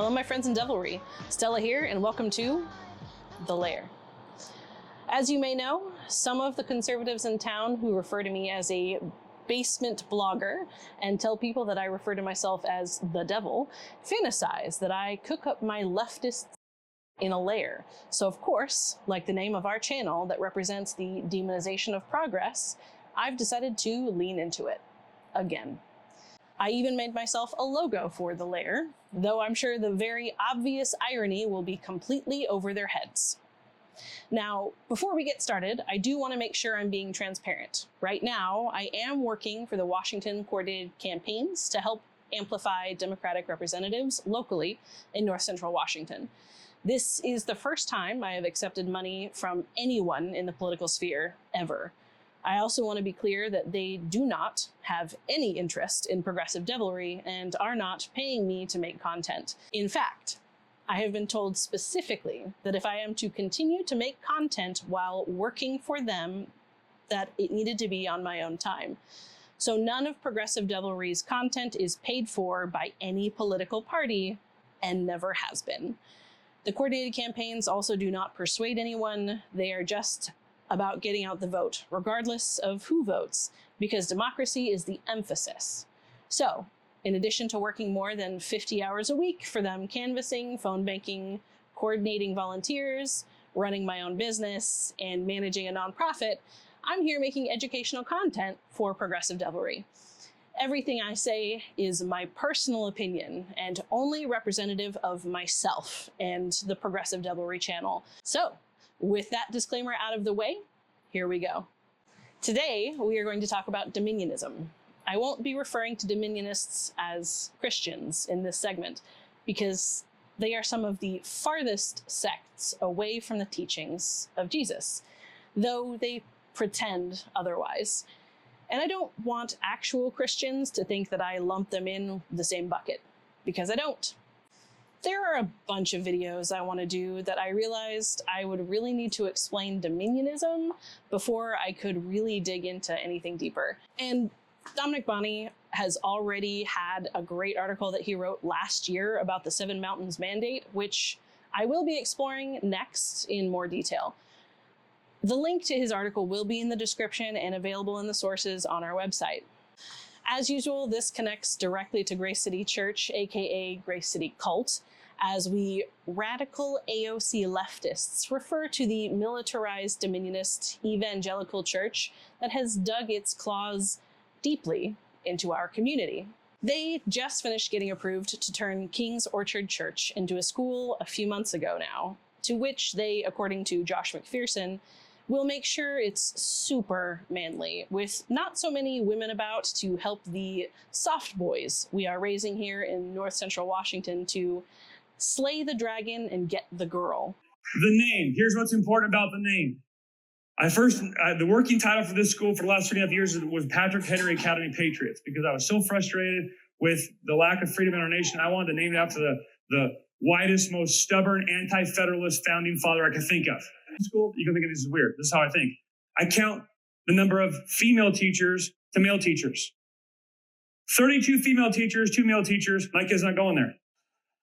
Hello, my friends in Devilry. Stella here, and welcome to The Lair. As you may know, some of the conservatives in town who refer to me as a basement blogger and tell people that I refer to myself as the devil fantasize that I cook up my leftists in a lair. So of course, like the name of our channel that represents the demonization of progress, I've decided to lean into it again. I even made myself a logo for the lair, though I'm sure the very obvious irony will be completely over their heads. Now, before we get started, I do want to make sure I'm being transparent. Right now, I am working for the Washington Coordinated Campaigns to help amplify Democratic representatives locally in North Central Washington. This is the first time I have accepted money from anyone in the political sphere ever. I also want to be clear that they do not have any interest in Progressive Devilry and are not paying me to make content. In fact, I have been told specifically that if I am to continue to make content while working for them, that it needed to be on my own time. So none of Progressive Devilry's content is paid for by any political party and never has been. The coordinated campaigns also do not persuade anyone. They are just about getting out the vote, regardless of who votes, because democracy is the emphasis. So, in addition to working more than 50 hours a week for them canvassing, phone banking, coordinating volunteers, running my own business, and managing a nonprofit, I'm here making educational content for Progressive Devilry. Everything I say is my personal opinion and only representative of myself and the Progressive Devilry channel. So, with that disclaimer out of the way, here we go. Today, we are going to talk about Dominionism. I won't be referring to Dominionists as Christians in this segment because they are some of the farthest sects away from the teachings of Jesus, though they pretend otherwise. And I don't want actual Christians to think that I lump them in the same bucket, because I don't. There are a bunch of videos I want to do that I realized I would really need to explain Dominionism before I could really dig into anything deeper. And Dominic Bonney has already had a great article that he wrote last year about the Seven Mountains Mandate, which I will be exploring next in more detail. The link to his article will be in the description and available in the sources on our website. As usual, this connects directly to Grace City Church, aka Grace City Cult, as we radical AOC leftists refer to the militarized Dominionist evangelical church that has dug its claws deeply into our community. They just finished getting approved to turn King's Orchard Church into a school a few months ago now, to which they, according to Josh McPherson, will make sure it's super manly, with not so many women about to help the soft boys we are raising here in North Central Washington to slay the dragon and get the girl. The name. Here's what's important about the name. The working title for this school for the last 3.5 years was Patrick Henry Academy Patriots, because I was so frustrated with the lack of freedom in our nation. I wanted to name it after the widest, most stubborn, anti-federalist founding father I could think of. School, you can think of this as weird. This is how I think. I count the number of female teachers to male teachers. 32 female teachers, 2 male teachers. My kid's not going there.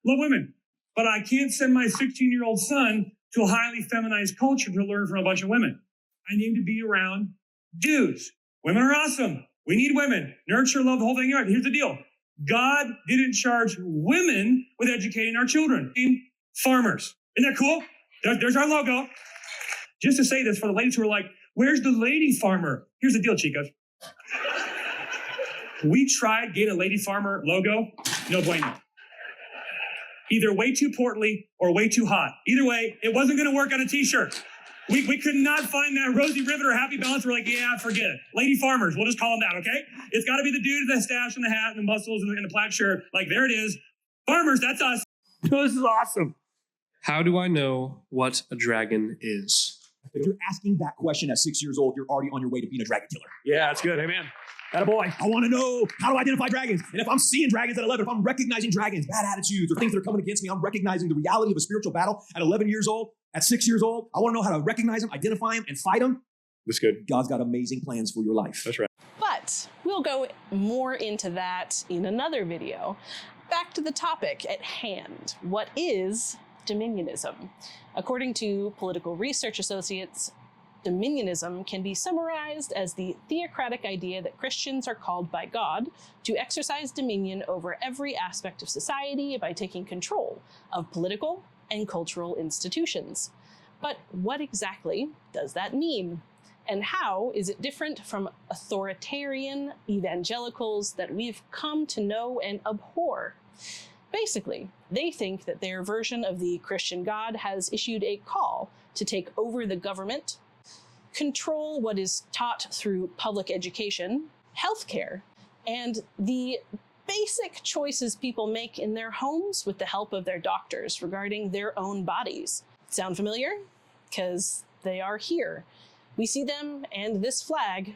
Love women. But I can't send my 16-year-old son to a highly feminized culture to learn from a bunch of women. I need to be around dudes. Women are awesome. We need women. Nurture, love, the whole thing. Here's the deal. God didn't charge women with educating our children. Farmers. Isn't that cool? There's our logo. Just to say this for the ladies who are like, where's the lady farmer? Here's the deal, chicas. We tried getting a lady farmer logo. No bueno. Either way too portly or way too hot. Either way, it wasn't going to work on a t-shirt. We could not find that rosy rivet or happy balance. We're like, yeah, forget it. Lady farmers, we'll just call them that, okay? It's got to be the dude with the stash and the hat and the muscles and the plaid shirt. Like, there it is. Farmers, that's us. This is awesome. How do I know what a dragon is? If you're asking that question at 6 years old, you're already on your way to being a dragon killer. Yeah, that's good. Amen. Attaboy. I want to know, how do I identify dragons? And if I'm seeing dragons at 11, if I'm recognizing dragons, bad attitudes, or things that are coming against me, I'm recognizing the reality of a spiritual battle at 11 years old, at 6 years old. I want to know how to recognize them, identify them, and fight them. That's good. God's got amazing plans for your life. That's right. But we'll go more into that in another video. Back to the topic at hand. What is Dominionism? According to Political Research Associates, Dominionism can be summarized as the theocratic idea that Christians are called by God to exercise dominion over every aspect of society by taking control of political and cultural institutions. But what exactly does that mean? And how is it different from authoritarian evangelicals that we've come to know and abhor? Basically, they think that their version of the Christian God has issued a call to take over the government, control what is taught through public education, healthcare, and the basic choices people make in their homes with the help of their doctors regarding their own bodies. Sound familiar? Because they are here. We see them and this flag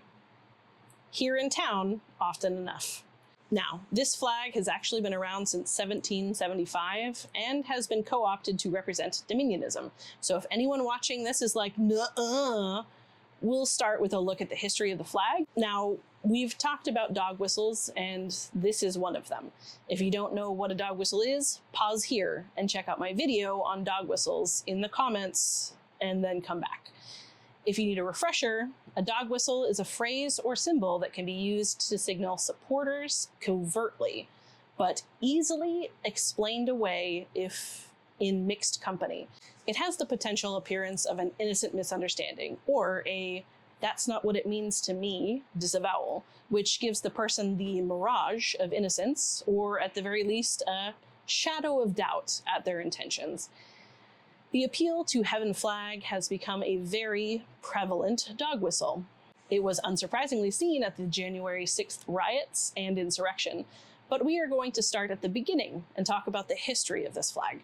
here in town often enough. Now, this flag has actually been around since 1775 and has been co-opted to represent Dominionism. So if anyone watching this is like, nuh-uh, we'll start with a look at the history of the flag. Now, we've talked about dog whistles, and this is one of them. If you don't know what a dog whistle is, pause here and check out my video on dog whistles in the comments, and then come back. If you need a refresher, a dog whistle is a phrase or symbol that can be used to signal supporters covertly, but easily explained away if in mixed company. It has the potential appearance of an innocent misunderstanding, or a "that's not what it means to me" disavowal, which gives the person the mirage of innocence, or at the very least, a shadow of doubt at their intentions. The appeal to Heaven flag has become a very prevalent dog whistle. It was unsurprisingly seen at the January 6th riots and insurrection, but we are going to start at the beginning and talk about the history of this flag.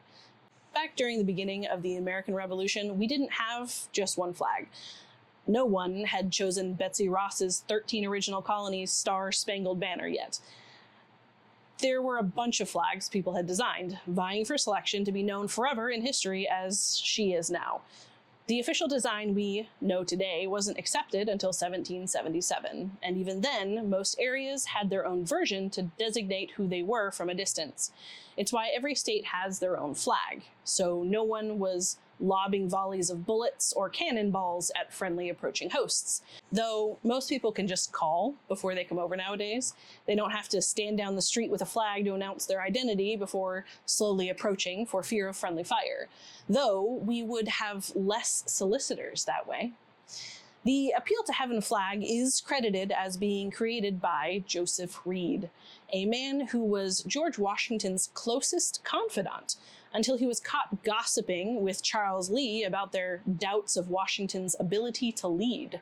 Back during the beginning of the American Revolution, we didn't have just one flag. No one had chosen Betsy Ross's 13 original colonies Star-Spangled Banner yet. There were a bunch of flags people had designed, vying for selection to be known forever in history as she is now. The official design we know today wasn't accepted until 1777, and even then, most areas had their own version to designate who they were from a distance. It's why every state has their own flag, so no one was lobbing volleys of bullets or cannonballs at friendly approaching hosts. Though most people can just call before they come over nowadays. They don't have to stand down the street with a flag to announce their identity before slowly approaching for fear of friendly fire. Though we would have less solicitors that way. The Appeal to Heaven flag is credited as being created by Joseph Reed, a man who was George Washington's closest confidant until he was caught gossiping with Charles Lee about their doubts of Washington's ability to lead.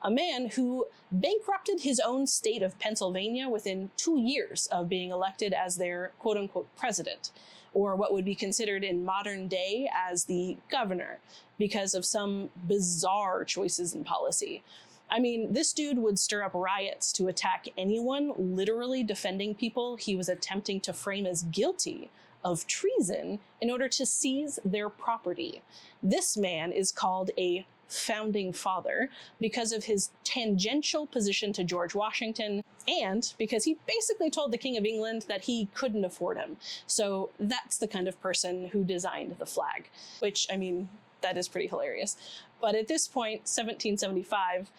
A man who bankrupted his own state of Pennsylvania within 2 years of being elected as their quote-unquote president, or what would be considered in modern day as the governor, because of some bizarre choices in policy. I mean, this dude would stir up riots to attack anyone literally defending people he was attempting to frame as guilty of treason in order to seize their property. This man is called a founding father because of his tangential position to George Washington, and because he basically told the King of England that he couldn't afford him. So that's the kind of person who designed the flag, which, I mean, that is pretty hilarious. But at this point, 1775,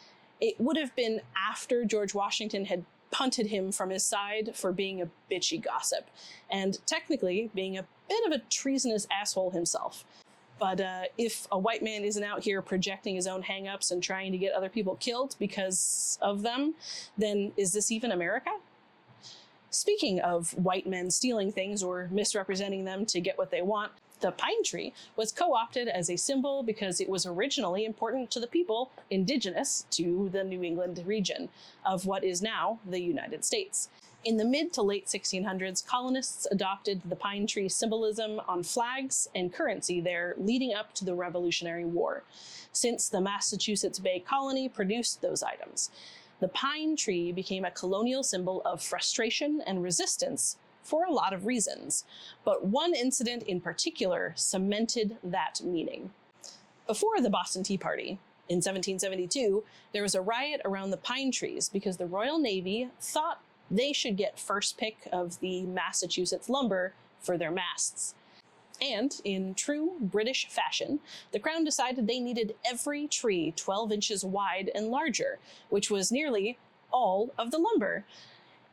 it would have been after George Washington had punted him from his side for being a bitchy gossip, and technically being a bit of a treasonous asshole himself. But if a white man isn't out here projecting his own hang-ups and trying to get other people killed because of them, then is this even America? Speaking of white men stealing things or misrepresenting them to get what they want, the pine tree was co-opted as a symbol because it was originally important to the people indigenous to the New England region of what is now the United States. In the mid to late 1600s, colonists adopted the pine tree symbolism on flags and currency there leading up to the Revolutionary War, since the Massachusetts Bay Colony produced those items. The pine tree became a colonial symbol of frustration and resistance for a lot of reasons, but one incident in particular cemented that meaning. Before the Boston Tea Party, in 1772, there was a riot around the pine trees because the Royal Navy thought they should get first pick of the Massachusetts lumber for their masts. And in true British fashion, the Crown decided they needed every tree 12 inches wide and larger, which was nearly all of the lumber.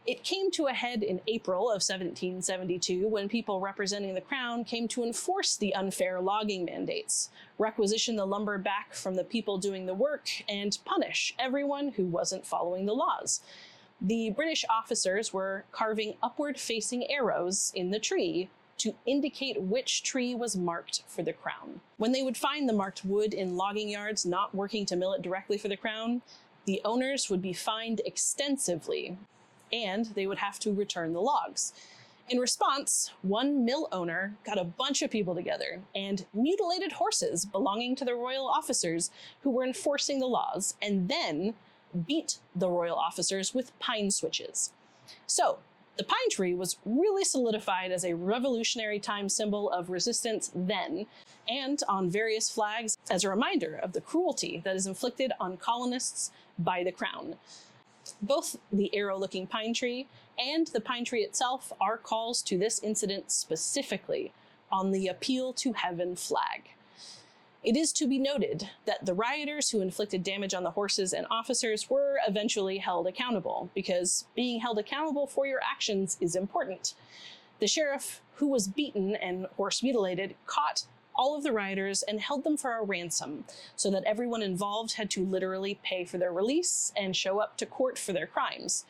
It came to a head in April of 1772 when people representing the Crown came to enforce the unfair logging mandates, requisition the lumber back from the people doing the work, and punish everyone who wasn't following the laws. The British officers were carving upward-facing arrows in the tree to indicate which tree was marked for the Crown. When they would find the marked wood in logging yards not working to mill it directly for the Crown, the owners would be fined extensively, and they would have to return the logs. In response, one mill owner got a bunch of people together and mutilated horses belonging to the royal officers who were enforcing the laws, and then beat the royal officers with pine switches. So, the pine tree was really solidified as a revolutionary time symbol of resistance then, and on various flags as a reminder of the cruelty that is inflicted on colonists by the Crown. Both the arrow-looking pine tree and the pine tree itself are calls to this incident specifically on the Appeal to Heaven flag. It is to be noted that the rioters who inflicted damage on the horses and officers were eventually held accountable, because being held accountable for your actions is important. The sheriff, who was beaten and horse mutilated, caught all of the rioters and held them for a ransom, so that everyone involved had to literally pay for their release and show up to court for their crimes.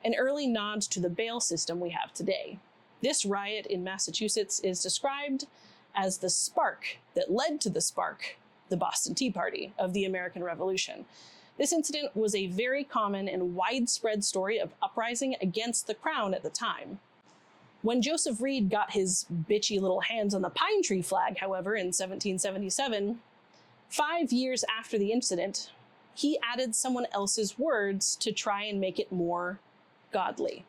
An early nod to the bail system we have today. This riot in Massachusetts is described as the spark that led to the Boston Tea Party of the American Revolution. This incident was a very common and widespread story of uprising against the Crown at the time. When Joseph Reed got his bitchy little hands on the pine tree flag, however, in 1777, 5 years after the incident, he added someone else's words to try and make it more godly.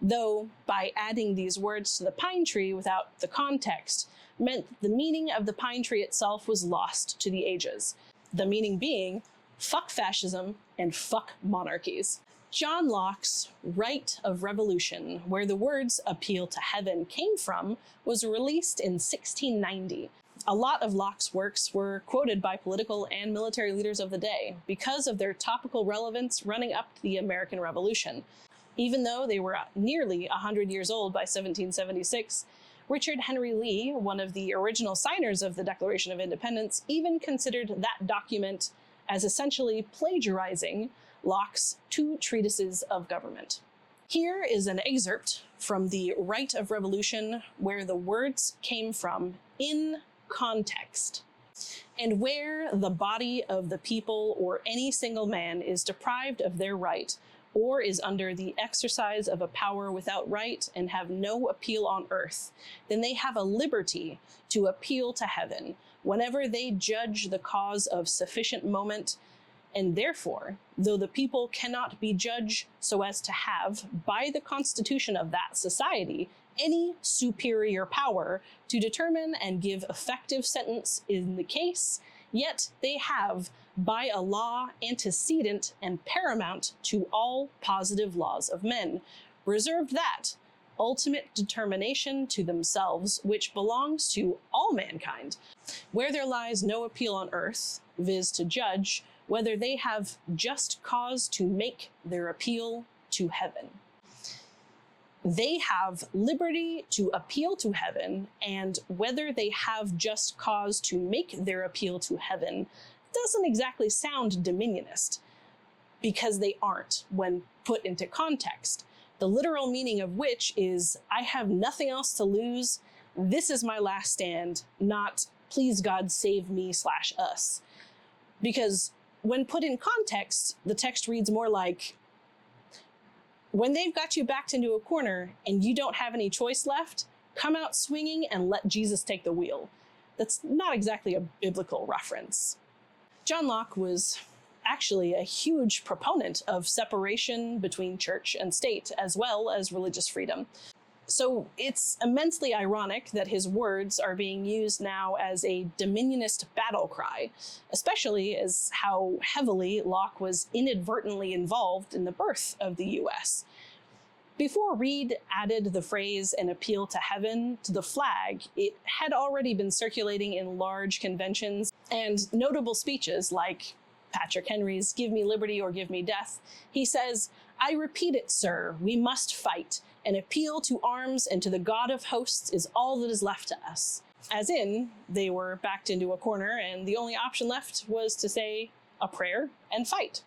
Though, by adding these words to the pine tree without the context, meant the meaning of the pine tree itself was lost to the ages. The meaning being, fuck fascism and fuck monarchies. John Locke's Right of Revolution, where the words appeal to heaven came from, was released in 1690. A lot of Locke's works were quoted by political and military leaders of the day because of their topical relevance running up to the American Revolution. Even though they were nearly 100 years old by 1776, Richard Henry Lee, one of the original signers of the Declaration of Independence, even considered that document as essentially plagiarizing Locke's two treatises of government. Here is an excerpt from the Right of Revolution where the words came from in context, and where the body of the people or any single man is deprived of their right or is under the exercise of a power without right and have no appeal on earth, then they have a liberty to appeal to heaven whenever they judge the cause of sufficient moment, and therefore, though the people cannot be judged so as to have, by the constitution of that society, any superior power to determine and give effective sentence in the case, yet they have, by a law antecedent and paramount to all positive laws of men, reserved that ultimate determination to themselves which belongs to all mankind, where there lies no appeal on earth, viz. To judge whether they have just cause to make their appeal to heaven. They have liberty to appeal to heaven, and whether they have just cause to make their appeal to heaven doesn't exactly sound Dominionist, because they aren't when put into context, the literal meaning of which is, I have nothing else to lose, this is my last stand, not please God save me / us. Because when put in context, the text reads more like, when they've got you backed into a corner and you don't have any choice left, come out swinging and let Jesus take the wheel. That's not exactly a biblical reference. John Locke was actually a huge proponent of separation between church and state, as well as religious freedom. So it's immensely ironic that his words are being used now as a Dominionist battle cry, especially as how heavily Locke was inadvertently involved in the birth of the US. Before Reed added the phrase "an appeal to heaven" to the flag, it had already been circulating in large conventions and notable speeches like Patrick Henry's "Give me liberty or give me death." He says, "I repeat it, sir, we must fight. An appeal to arms and to the God of hosts is all that is left to us." As in, they were backed into a corner and the only option left was to say a prayer and fight.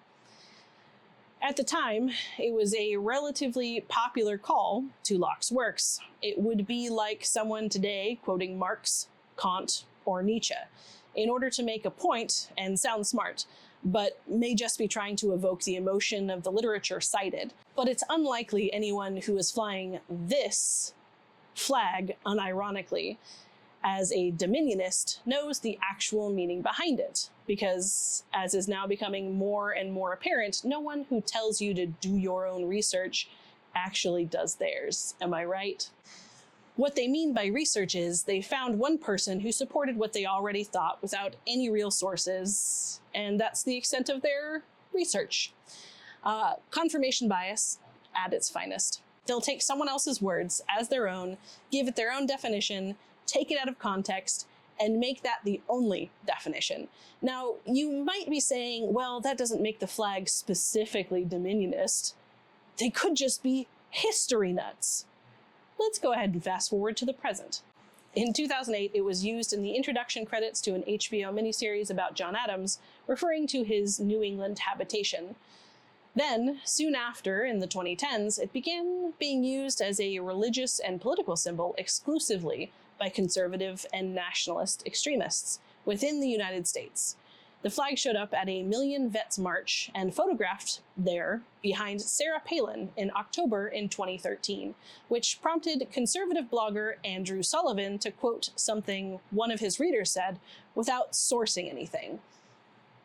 At the time, it was a relatively popular call to Locke's works. It would be like someone today quoting Marx, Kant, or Nietzsche in order to make a point and sound smart, but may just be trying to evoke the emotion of the literature cited. But it's unlikely anyone who is flying this flag unironically as a Dominionist knows the actual meaning behind it, because, as is now becoming more and more apparent, no one who tells you to do your own research actually does theirs. Am I right? What they mean by research is they found one person who supported what they already thought without any real sources, and that's the extent of their research. Confirmation bias at its finest. They'll take someone else's words as their own, give it their own definition, take it out of context, and make that the only definition. Now, you might be saying, well, that doesn't make the flag specifically Dominionist. They could just be history nuts. Let's go ahead and fast forward to the present. In 2008, it was used in the introduction credits to an HBO miniseries about John Adams, referring to his New England habitation. Then, soon after, in the 2010s, it began being used as a religious and political symbol exclusively by conservative and nationalist extremists within the United States. The flag showed up at a Million Vets March and photographed there behind Sarah Palin in October in 2013, which prompted conservative blogger Andrew Sullivan to quote something one of his readers said without sourcing anything.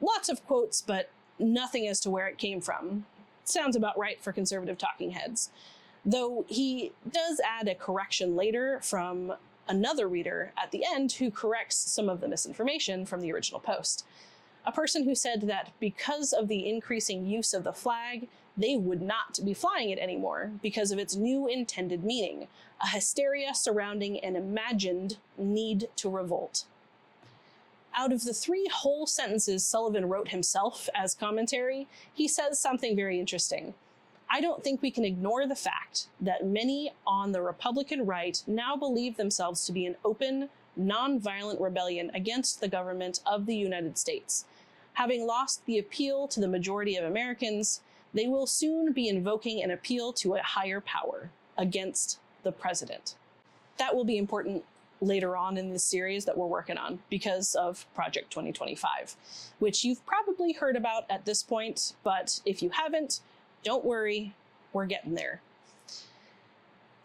Lots of quotes, but nothing as to where it came from. Sounds about right for conservative talking heads. Though he does add a correction later from another reader at the end who corrects some of the misinformation from the original post. A person who said that because of the increasing use of the flag, they would not be flying it anymore because of its new intended meaning, a hysteria surrounding an imagined need to revolt. Out of the 3 whole sentences Sullivan wrote himself as commentary, he says something very interesting. "I don't think we can ignore the fact that many on the Republican right now believe themselves to be an open, non-violent rebellion against the government of the United States. Having lost the appeal to the majority of Americans, they will soon be invoking an appeal to a higher power against the president." That will be important later on in this series that we're working on because of Project 2025, which you've probably heard about at this point, but if you haven't, don't worry, we're getting there.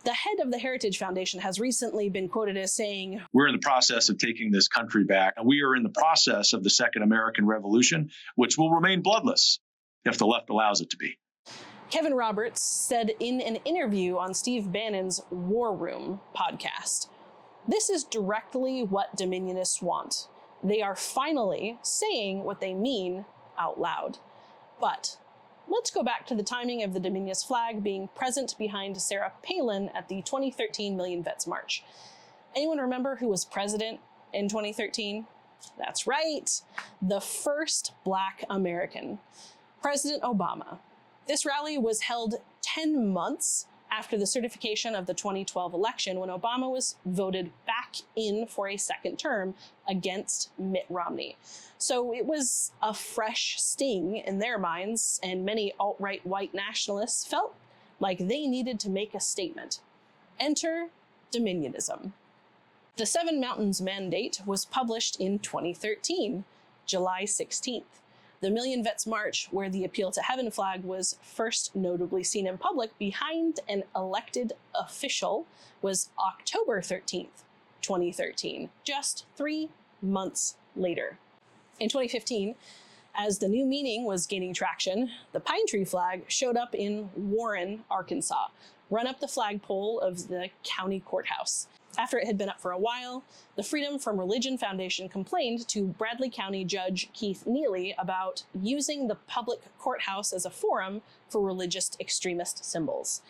The head of the Heritage Foundation has recently been quoted as saying, "We're in the process of taking this country back, and we are in the process of the Second American Revolution, which will remain bloodless if the left allows it to be." Kevin Roberts said in an interview on Steve Bannon's War Room podcast, "This is directly what Dominionists want. They are finally saying what they mean out loud." But let's go back to the timing of the Dominionist flag being present behind Sarah Palin at the 2013 Million Vets March. Anyone remember who was president in 2013? That's right, the first Black American, President Obama. This rally was held 10 months after the certification of the 2012 election, when Obama was voted back in for a second term against Mitt Romney. So it was a fresh sting in their minds, and many alt-right white nationalists felt like they needed to make a statement. Enter Dominionism. The Seven Mountains Mandate was published in 2013, July 16th. The Million Vets March, where the Appeal to Heaven flag was first notably seen in public behind an elected official, was October 13th, 2013, just 3 months later. In 2015, as the new meaning was gaining traction, the pine tree flag showed up in Warren, Arkansas, run up the flagpole of the county courthouse. After it had been up for a while, the Freedom from Religion Foundation complained to Bradley County Judge Keith Neely about using the public courthouse as a forum for religious extremist symbols.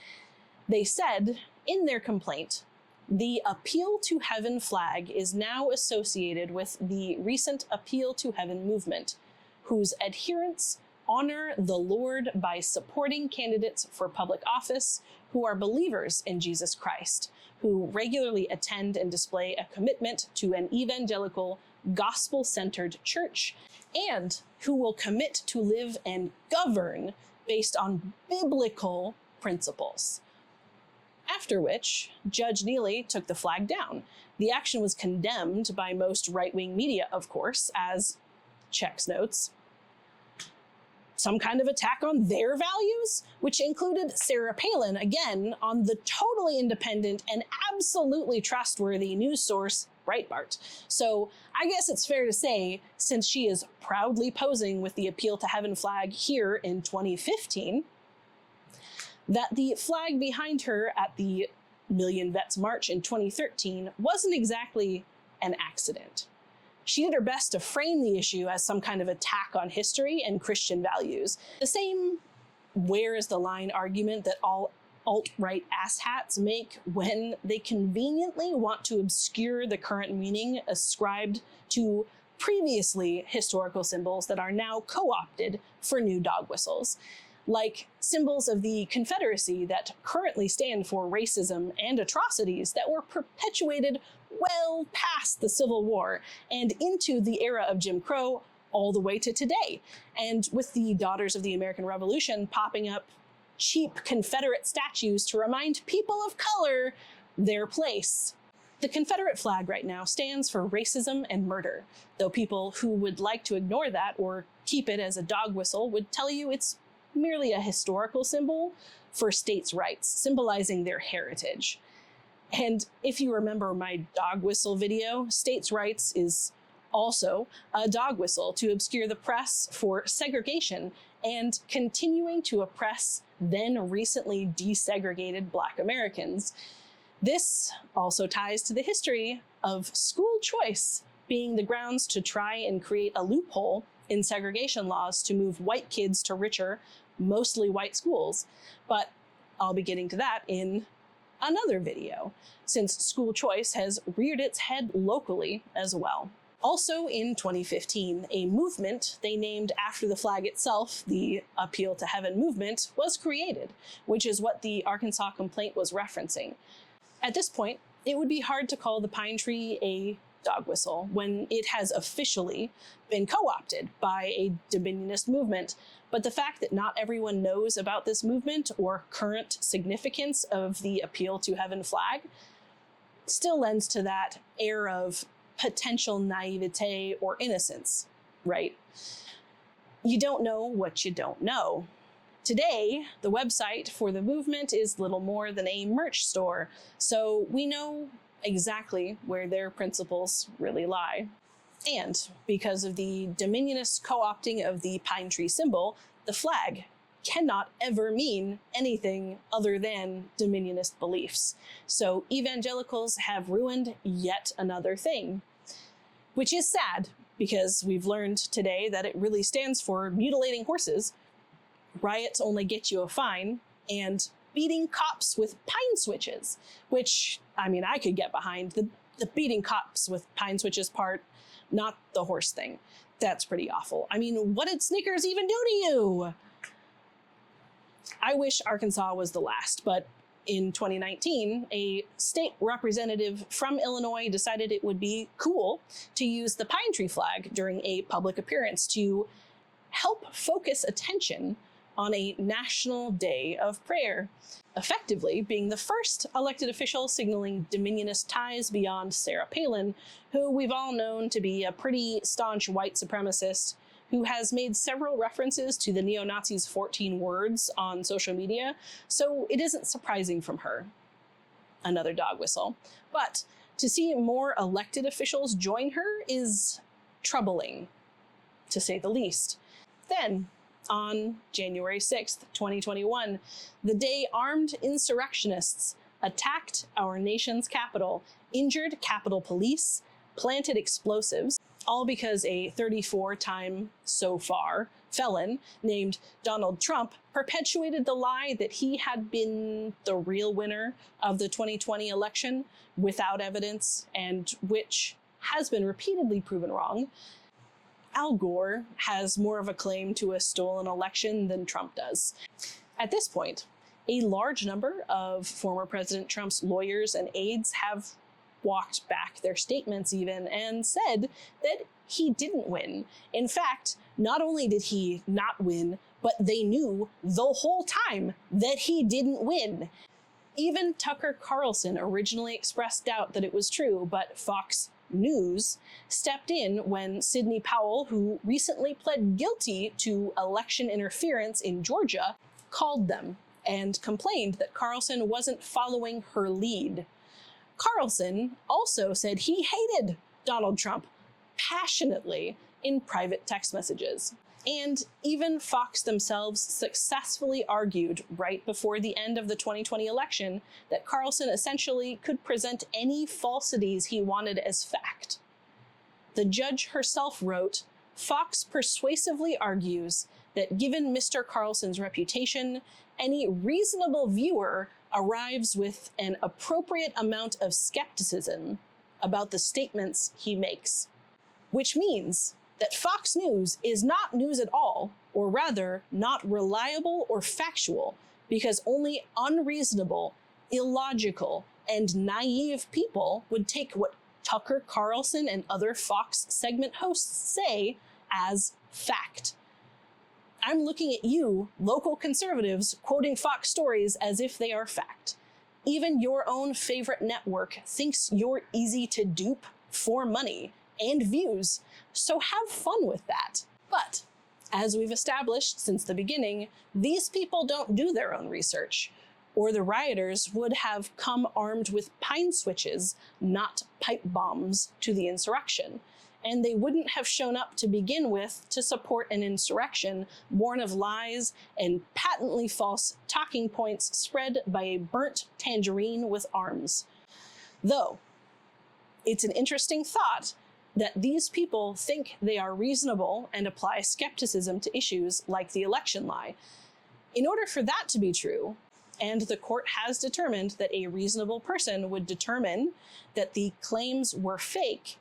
They said in their complaint, the Appeal to Heaven flag is now associated with the recent Appeal to Heaven movement, whose adherents honor the Lord by supporting candidates for public office who are believers in Jesus Christ, who regularly attend and display a commitment to an evangelical, gospel-centered church, and who will commit to live and govern based on biblical principles. After which, Judge Neely took the flag down. The action was condemned by most right-wing media, of course, as, checks notes, some kind of attack on their values, which included Sarah Palin, again, on the totally independent and absolutely trustworthy news source, Breitbart. So I guess it's fair to say, since she is proudly posing with the Appeal to Heaven flag here in 2015, that the flag behind her at the Million Vets March in 2013 wasn't exactly an accident. She did her best to frame the issue as some kind of attack on history and Christian values. The same where is the line argument that all alt-right asshats make when they conveniently want to obscure the current meaning ascribed to previously historical symbols that are now co-opted for new dog whistles, like symbols of the Confederacy that currently stand for racism and atrocities that were perpetuated well past the Civil War and into the era of Jim Crow all the way to today. And with the Daughters of the American Revolution popping up cheap Confederate statues to remind people of color their place. The Confederate flag right now stands for racism and murder, though people who would like to ignore that or keep it as a dog whistle would tell you it's merely a historical symbol for states' rights, symbolizing their heritage. And if you remember my dog whistle video, states' rights is also a dog whistle to obscure the press for segregation and continuing to oppress then recently desegregated Black Americans. This also ties to the history of school choice being the grounds to try and create a loophole in segregation laws to move white kids to richer, mostly white schools. But I'll be getting to that in another video, since school choice has reared its head locally as well. Also in 2015, a movement they named after the flag itself, the Appeal to Heaven movement, was created, which is what the Arkansas complaint was referencing. At this point, it would be hard to call the pine tree a dog whistle when it has officially been co-opted by a Dominionist movement. But the fact that not everyone knows about this movement or current significance of the Appeal to Heaven flag still lends to that air of potential naivete or innocence, right? You don't know what you don't know. Today, the website for the movement is little more than a merch store, so we know exactly where their principles really lie. And because of the Dominionist co-opting of the pine tree symbol, the flag cannot ever mean anything other than Dominionist beliefs. So evangelicals have ruined yet another thing, which is sad because we've learned today that it really stands for mutilating horses, riots only get you a fine, and beating cops with pine switches, which, I mean, I could get behind. The beating cops with pine switches part, not the horse thing. That's pretty awful. I mean, what did Snickers even do to you? I wish Arkansas was the last, but in 2019, a state representative from Illinois decided it would be cool to use the pine tree flag during a public appearance to help focus attention on a national day of prayer, effectively being the first elected official signaling Dominionist ties beyond Sarah Palin, who we've all known to be a pretty staunch white supremacist who has made several references to the neo-Nazis' 14 words on social media, so it isn't surprising from her. Another dog whistle. But to see more elected officials join her is troubling, to say the least. Then, on January 6th, 2021, the day armed insurrectionists attacked our nation's capital, injured Capitol Police, planted explosives, all because a 34-time so far felon named Donald Trump perpetuated the lie that he had been the real winner of the 2020 election without evidence, and which has been repeatedly proven wrong. Al Gore has more of a claim to a stolen election than Trump does. At this point, a large number of former President Trump's lawyers and aides have walked back their statements even and said that he didn't win. In fact, not only did he not win, but they knew the whole time that he didn't win. Even Tucker Carlson originally expressed doubt that it was true, but Fox News stepped in when Sidney Powell, who recently pled guilty to election interference in Georgia, called them and complained that Carlson wasn't following her lead. Carlson also said he hated Donald Trump passionately in private text messages. And even Fox themselves successfully argued right before the end of the 2020 election that Carlson essentially could present any falsities he wanted as fact. The judge herself wrote, "Fox persuasively argues that given Mr. Carlson's reputation, any reasonable viewer arrives with an appropriate amount of skepticism about the statements he makes," which means that Fox News is not news at all, or rather, not reliable or factual, because only unreasonable, illogical, and naive people would take what Tucker Carlson and other Fox segment hosts say as fact. I'm looking at you, local conservatives, quoting Fox stories as if they are fact. Even your own favorite network thinks you're easy to dupe for money and views, so have fun with that. But, as we've established since the beginning, these people don't do their own research, or the rioters would have come armed with pine switches, not pipe bombs, to the insurrection. And they wouldn't have shown up to begin with to support an insurrection born of lies and patently false talking points spread by a burnt tangerine with arms. Though, it's an interesting thought that these people think they are reasonable and apply skepticism to issues like the election lie. In order for that to be true, and the court has determined that a reasonable person would determine that the claims were fake,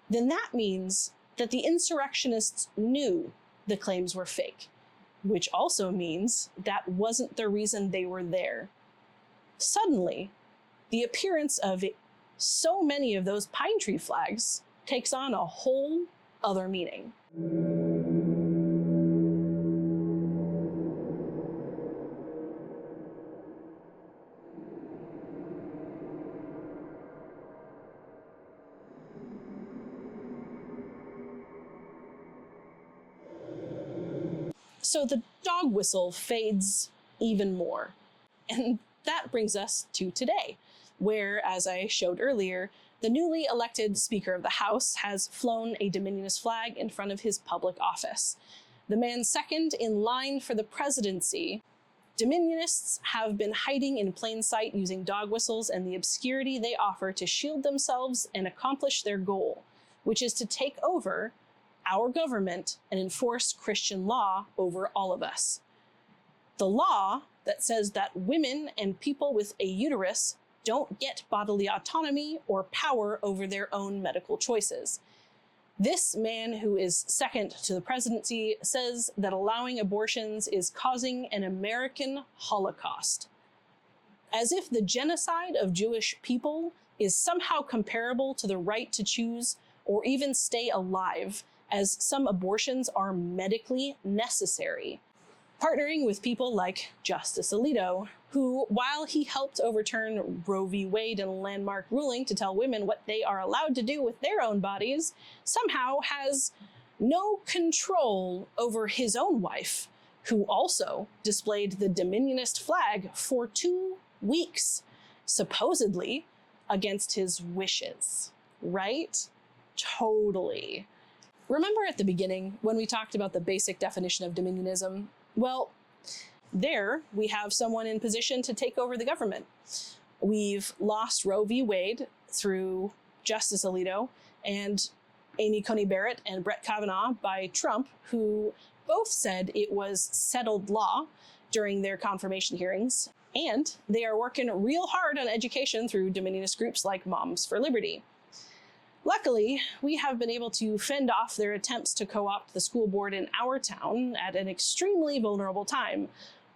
then that means that the insurrectionists knew the claims were fake, which also means that wasn't the reason they were there. Suddenly, the appearance of so many of those pine tree flags takes on a whole other meaning. So the dog whistle fades even more. And that brings us to today, where, as I showed earlier, the newly elected Speaker of the House has flown a Dominionist flag in front of his public office. The man second in line for the presidency, Dominionists have been hiding in plain sight using dog whistles and the obscurity they offer to shield themselves and accomplish their goal, which is to take over our government and enforce Christian law over all of us. The law that says that women and people with a uterus don't get bodily autonomy or power over their own medical choices. This man, who is second to the presidency, says that allowing abortions is causing an American Holocaust. As if the genocide of Jewish people is somehow comparable to the right to choose or even stay alive, as some abortions are medically necessary. Partnering with people like Justice Alito, who, while he helped overturn Roe v. Wade in a landmark ruling to tell women what they are allowed to do with their own bodies, somehow has no control over his own wife, who also displayed the Dominionist flag for 2 weeks, supposedly against his wishes, right? Totally. Remember at the beginning when we talked about the basic definition of Dominionism? Well, there we have someone in position to take over the government. We've lost Roe v. Wade through Justice Alito and Amy Coney Barrett and Brett Kavanaugh by Trump, who Both said it was settled law during their confirmation hearings, and they are working real hard on education through Dominionist groups like Moms for Liberty. Luckily, we have been able to fend off their attempts to co-opt the school board in our town at an extremely vulnerable time,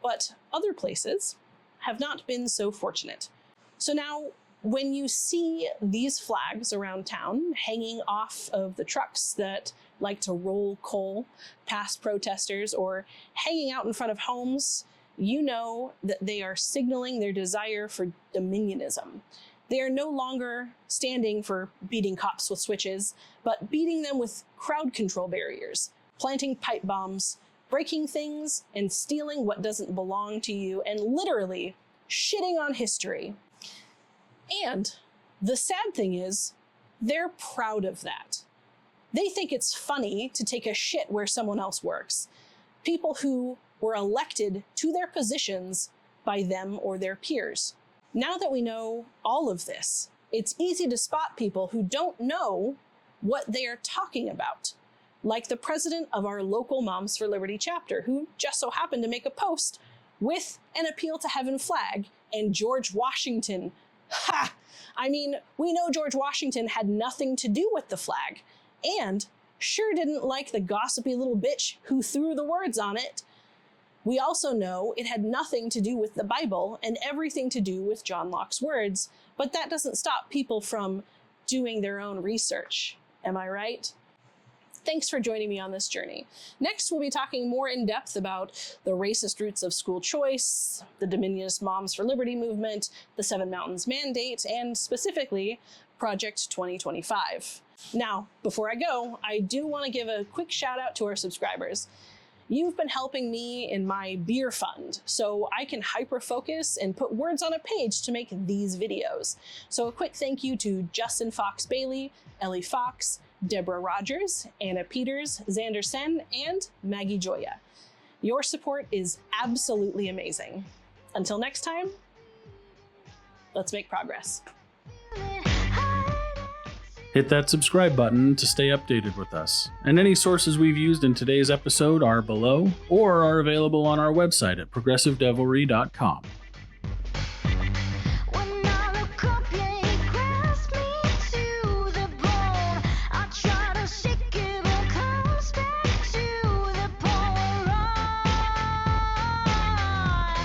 but other places have not been so fortunate. So now, when you see these flags around town hanging off of the trucks that like to roll coal past protesters or hanging out in front of homes, you know that they are signaling their desire for Dominionism. They are no longer standing for beating cops with switches, but beating them with crowd control barriers, planting pipe bombs, breaking things, and stealing what doesn't belong to you, and literally shitting on history. And the sad thing is, they're proud of that. They think it's funny to take a shit where someone else works. People who were elected to their positions by them or their peers. Now that we know all of this, it's easy to spot people who don't know what they are talking about. Like the president of our local Moms for Liberty chapter, who just so happened to make a post with an Appeal to Heaven flag and George Washington. Ha! I mean, we know George Washington had nothing to do with the flag, and sure didn't like the gossipy little bitch who threw the words on it. We also know it had nothing to do with the Bible and everything to do with John Locke's words, but that doesn't stop people from doing their own research. Am I right? Thanks for joining me on this journey. Next, we'll be talking more in depth about the racist roots of school choice, the Dominionist Moms for Liberty movement, the Seven Mountains Mandate, and specifically, Project 2025. Now, before I go, I do want to give a quick shout out to our subscribers. You've been helping me in my beer fund, so I can hyper-focus and put words on a page to make these videos. So a quick thank you to Justin Fox Bailey, Ellie Fox, Deborah Rogers, Anna Peters, Xander Sen, and Maggie Joya. Your support is absolutely amazing. Until next time, let's make progress. Hit that subscribe button to stay updated with us. And any sources we've used in today's episode are below or are available on our website at progressivedevilry.com.